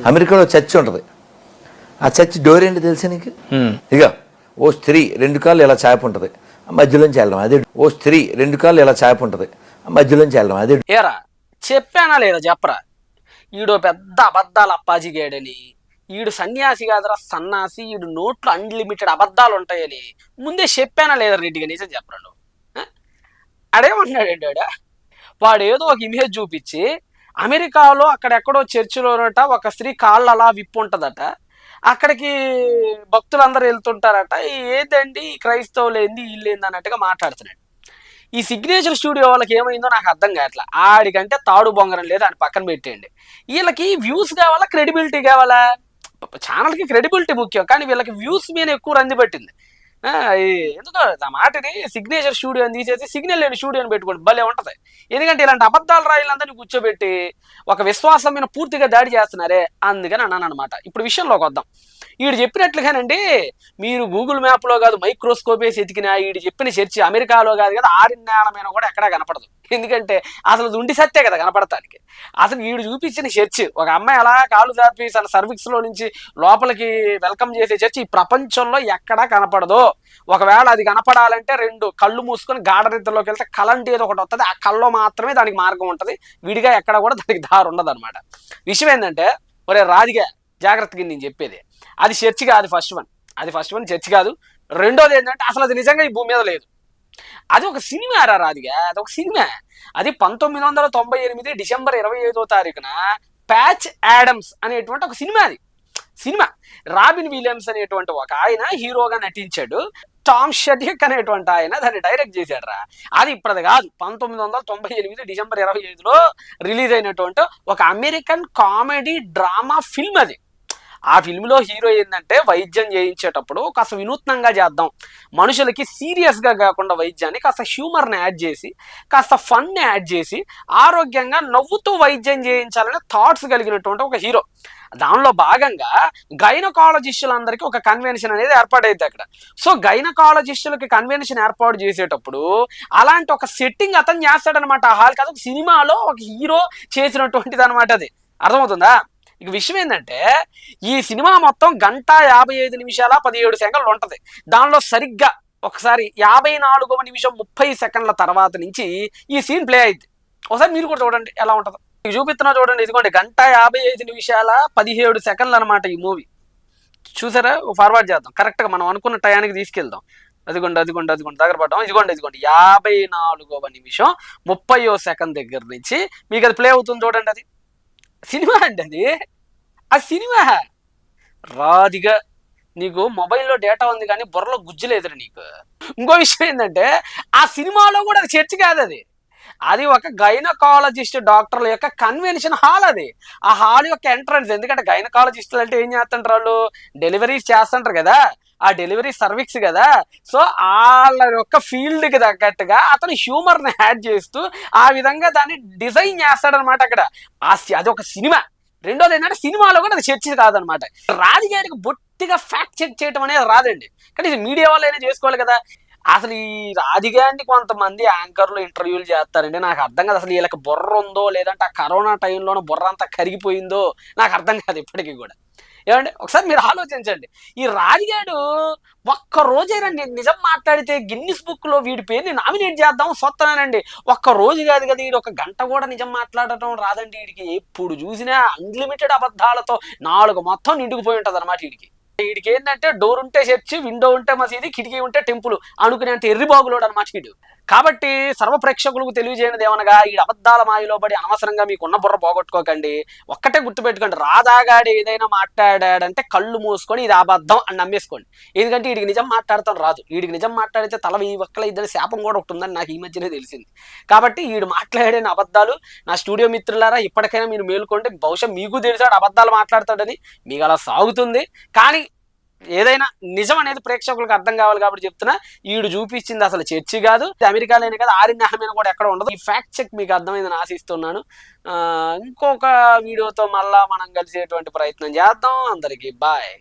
అమెరికాలో చర్చ్ ఉంటుంది. ఆ చర్చ్ డోర్ ఏంటి తెలుసా నీకు? ఇక ఓ స్త్రీ 2 కాళ్ళు ఇలా చాప ఉంటుంది, మధ్యలోంచి వెళ్ళడం అదే. ఓ స్త్రీ 2 కాళ్ళు ఇలా చాప ఉంటుంది, మధ్యలోంచి వెళ్ళడం అదే. ఏరా చెప్పానా లేదా చెప్పరా? ఈడో పెద్ద అబద్ధాల అప్పాజిగాడని, ఈడు సన్యాసి కాదురా సన్నాసి, ఈడు నోట్లో అన్లిమిటెడ్ అబద్ధాలు ఉంటాయని ముందే చెప్పానా లేదా రెడ్డిగా? నిజం చెప్పరా నువ్వు? అడేమంటున్నాడు వాడు ఏదో ఒక ఇమేజ్ చూపించి అమెరికాలో అక్కడెక్కడో చర్చిలోనట ఒక స్త్రీ కాళ్ళు అలా విప్పు ఉంటుందట, అక్కడికి భక్తులందరూ వెళ్తుంటారట, ఏదండి క్రైస్తవులు ఏంది వీళ్ళు ఏంది అన్నట్టుగా మాట్లాడుతున్నాడు. ఈ సిగ్నేచర్ స్టూడియో వాళ్ళకి ఏమైందో నాకు అర్థం కావట్లా. ఆడికంటే తాడు బొంగరం లేదు, అని పక్కన పెట్టేయండి. వీళ్ళకి వ్యూస్ కావాలా క్రెడిబిలిటీ కావాలా? ఛానల్కి క్రెడిబిలిటీ ముఖ్యం, కానీ వీళ్ళకి వ్యూస్ మీద ఎక్కువ రంది పట్టింది. ఎందుకో ఆ మాటని సిగ్నేచర్ స్టూడియో అని తీసేసి సిగ్నల్ లేని స్టూడియో అని పెట్టుకోండి, భలే ఉంటుంది. ఎందుకంటే ఇలాంటి అబద్ధాలు రాయాలందరినీ కూర్చోబెట్టి ఒక విశ్వాసం మీద పూర్తిగా దాడి చేస్తున్నారే, అందుకని అన్నాను అనమాట. ఇప్పుడు విషయంలోకి వద్దాం. వీడు చెప్పినట్లుగానండి, మీరు గూగుల్ మ్యాప్లో కాదు మైక్రోస్కోప్ వేసి ఎతికినా వీడు చెప్పిన చర్చి అమెరికాలో కాదు కదా, ఆరిన్నేళ్ల మీద కూడా ఎక్కడా కనపడదు. ఎందుకంటే అసలు ఉండి సత్తే కదా కనపడటానికి. అసలు వీడు చూపించిన చర్చి, ఒక అమ్మాయి అలా కాలు దాపి తన సర్వీస్లో నుంచి లోపలికి వెల్కమ్ చేసే చర్చి ఈ ప్రపంచంలో ఎక్కడా కనపడదు. ఒకవేళ అది కనపడాలంటే 2 కళ్ళు మూసుకొని గాఢ నిద్రలోకి వెళ్తే కలంటి ఏదో ఒకటి వస్తుంది, ఆ కళ్ళలో మాత్రమే దానికి మార్గం ఉంటుంది, విడిగా ఎక్కడ కూడా దానికి దారి ఉండదు అనమాట. విషయం ఏంటంటే, ఒరే రాదిగా జాగ్రత్తగా నేను చెప్పేది, అది చర్చి కాదు ఫస్ట్ వన్ చర్చి కాదు. రెండోది ఏంటంటే అసలు అది నిజంగా ఈ భూమి మీద లేదు. అది ఒక సినిమా రాదిగా, అది ఒక సినిమా. అది 1998 డిసెంబర్ 25వ తారీఖున ప్యాచ్ యాడమ్స్ అనేటువంటి ఒక సినిమా. అది సినిమా రాబిన్ విలియమ్స్ అనేటువంటి ఒక ఆయన హీరోగా నటించాడు. టామ్ షెడ్రిక్ అనేటువంటి ఆయన దాన్ని డైరెక్ట్ చేశాడు రా. అది ఇప్పటిది కాదు, 1998 డిసెంబర్ 25లో రిలీజ్ అయినటువంటి ఒక అమెరికన్ కామెడీ డ్రామా ఫిల్మ్. అది ఆ ఫిల్మ్లో హీరో ఏంటంటే వైద్యం చేయించేటప్పుడు కాస్త వినూత్నంగా చేద్దాం, మనుషులకి సీరియస్గా కాకుండా వైద్యాన్ని కాస్త హ్యూమర్ని యాడ్ చేసి కాస్త ఫన్ని యాడ్ చేసి ఆరోగ్యంగా నవ్వుతూ వైద్యం చేయించాలనే థాట్స్ కలిగినటువంటి ఒక హీరో. దానిలో భాగంగా గైనకాలజిస్టులందరికీ ఒక కన్వెన్షన్ అనేది ఏర్పాటైంది అక్కడ. సో గైనకాలజిస్టులకి కన్వెన్షన్ ఏర్పాటు చేసేటప్పుడు అలాంటి ఒక సెట్టింగ్ అతను చేస్తాడనమాట. ఆ హాల్ కాదు, సినిమాలో ఒక హీరో చేసినటువంటిది అనమాట. అది అర్థమవుతుందా? ఇక విషయం ఏంటంటే, ఈ సినిమా మొత్తం 1:55:17 ఉంటుంది. దానిలో సరిగ్గా ఒకసారి 54వ నిమిషం 30 సెకండ్ల తర్వాత నుంచి ఈ సీన్ ప్లే అయింది. ఒకసారి మీరు కూడా చూడండి ఎలా ఉంటుందో. చూపిస్తున్నా చూడండి, ఇదిగోండి 1:55:17 అనమాట ఈ మూవీ. చూసారా? ఫార్వర్డ్ చేద్దాం, కరెక్ట్గా మనం అనుకున్న టయానికి తీసుకెళ్దాం. అదిగోండి దగ్గర పడ్డాం. ఇదిగోండి 54వ నిమిషం 30వ సెకండ్ దగ్గర నుంచి మీకు అది ప్లే అవుతుంది చూడండి. అది సినిమా అండి, అది ఆ సినిమా. రాదిగా నీకు మొబైల్లో డేటా ఉంది కానీ బుర్రలో గుజ్జు లేదురా నీకు. ఇంకో విషయం ఏంటంటే, ఆ సినిమాలో కూడా అది చర్చ్ కాదు, అది ఒక గైనకాలజిస్ట్ డాక్టర్ల యొక్క కన్వెన్షన్ హాల్. అది ఆ హాల్ యొక్క ఎంట్రన్స్. ఎందుకంటే గైనకాలజిస్టులు అంటే ఏం చేస్తుంటారు, వాళ్ళు డెలివరీస్ చేస్తుంటారు కదా, ఆ డెలివరీ సర్వీస్ కదా. సో వాళ్ళ యొక్క ఫీల్డ్కి తగ్గట్టుగా అతను హ్యూమర్ని యాడ్ చేస్తూ ఆ విధంగా దాన్ని డిజైన్ చేస్తాడనమాట అక్కడ. అది ఒక సినిమా. రెండోది ఏంటంటే, సినిమాలో కూడా అది చర్చ కాదనమాట. రాజకీయానికి బొట్టిగా ఫ్యాక్ట్ చెక్ చేయడం అనేది రాదండి, కానీ మీడియా వాళ్ళైనా చేసుకోవాలి కదా. అసలు ఈ రాజకీయాన్ని కొంతమంది యాంకర్లు ఇంటర్వ్యూలు చేస్తారండి, నాకు అర్థం కాదు. అసలు వీళ్ళకి బుర్ర ఉందో లేదంటే ఆ కరోనా టైంలోనూ బుర్ర అంతా కరిగిపోయిందో నాకు అర్థం కాదు ఇప్పటికీ కూడా. ఏమంటే ఒకసారి మీరు ఆలోచించండి, ఈ రాజుగాడు ఒక్క రోజైనా నిజం మాట్లాడితే గిన్నిస్ బుక్లో వీడి పేరుని నామినేట్ చేద్దాం సొత్తనానండి. ఒక్క రోజు కాదు కదా, వీడు 1 గంట కూడా నిజం మాట్లాడటం రాదండి వీడికి. ఎప్పుడు చూసినా అన్లిమిటెడ్ అబద్ధాలతో 4 మొత్తం నిండుకుపోయి ఉంటుంది అనమాట వీడికి. వీడికి ఏంటంటే డోర్ ఉంటే చర్చి, విండో ఉంటే మసీది, కిటికీ ఉంటే టెంపుల్ అనుకునేంత ఎర్రిబాబులోడు అనమాట వీడు. కాబట్టి సర్వ ప్రేక్షకులకు తెలియజేయనిది ఏమనగా, ఈ అబద్ధాల మాయలో పడి అనవసరంగా మీకున్న బుర్ర పోగొట్టుకోకండి. ఒక్కటే గుర్తుపెట్టుకోండి, రాధాగాడు ఏదైనా మాట్లాడాడంటే కళ్ళు మూసుకొని ఇది అబద్ధం అని నమ్మేసుకోండి. ఎందుకంటే వీడికి నిజం మాట్లాడతాం రాదు. వీడికి నిజం మాట్లాడితే తల ఈ ఒక్కల ఇద్దరు శాపం కూడా ఒకటి ఉందని నాకు ఈ మధ్యనే తెలిసింది. కాబట్టి వీడు మాట్లాడిన అబద్ధాలు, నా స్టూడియో మిత్రులారా ఇప్పటికైనా మీరు మేలుకోండి. బహుశా మీకు తెలిసాడు అబద్ధాలు మాట్లాడతాడని, మీకు అలా సాగుతుంది. కానీ ఏదైనా నిజం అనేది ప్రేక్షకులకు అర్థం కావాలి కాబట్టి చెప్తున్నా. వీడు చూపించింది అసలు చర్చి కాదు, అమెరికాలోనే కాదు, ఆరిన్నేళ్ల కూడా ఎక్కడ ఉండదు. ఈ ఫ్యాక్ట్ చెక్ మీకు అర్థమైందని ఆశిస్తున్నాను. ఇంకొక వీడియోతో మళ్ళా మనం కలిసేటువంటి ప్రయత్నం చేద్దాం. అందరికీ బాయ్.